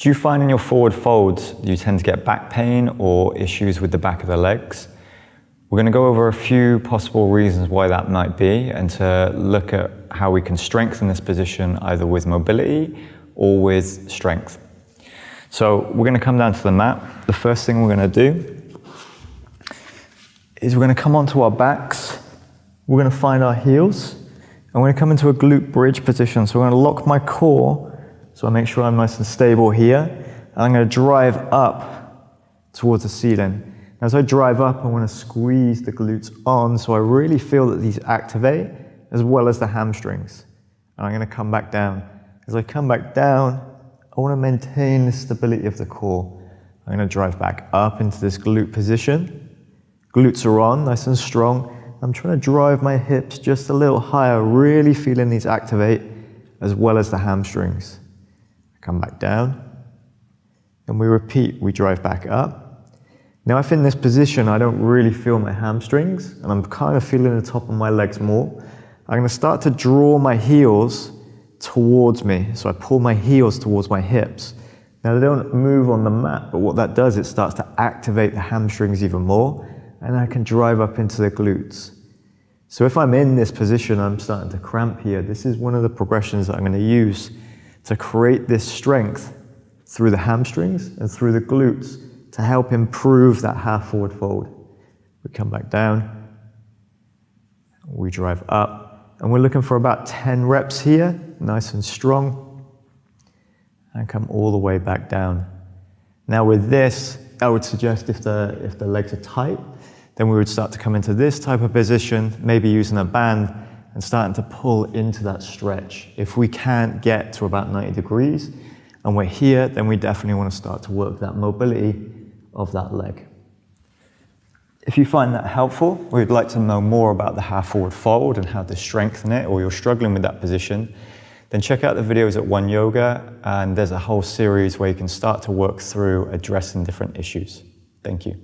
Do you find in your forward folds you tend to get back pain or issues with the back of the legs? We're going to go over a few possible reasons why that might be and to look at how we can strengthen this position either with mobility or with strength. So we're going to come down to the mat. The first thing we're going to do is we're going to come onto our backs. We're going to find our heels and we're going to come into a glute bridge position. So we're going to lock my core so I make sure I'm nice and stable here. And I'm going to drive up towards the ceiling. As I drive up, I want to squeeze the glutes on so I really feel that these activate as well as the hamstrings. And I'm going to come back down. As I come back down, I want to maintain the stability of the core. I'm going to drive back up into this glute position. Glutes are on, nice and strong. I'm trying to drive my hips just a little higher, really feeling these activate as well as the hamstrings. Come back down, and we repeat, we drive back up. Now if in this position I don't really feel my hamstrings, and I'm kind of feeling the top of my legs more, I'm going to start to draw my heels towards me. So I pull my heels towards my hips. Now they don't move on the mat, but what that does, it starts to activate the hamstrings even more, and I can drive up into the glutes. So if I'm in this position, I'm starting to cramp here, this is one of the progressions that I'm going to use to create this strength through the hamstrings and through the glutes to help improve that half forward fold. We come back down, we drive up, and we're looking for about 10 reps here, nice and strong, and come all the way back down. Now with this, I would suggest if the legs are tight, then we would start to come into this type of position, maybe using a band, and starting to pull into that stretch. If we can't get to about 90 degrees and we're here, then we definitely want to start to work that mobility of that leg. If you find that helpful, or you'd like to know more about the half forward fold and how to strengthen it, or you're struggling with that position, then check out the videos at One Yoga, and there's a whole series where you can start to work through addressing different issues. Thank you.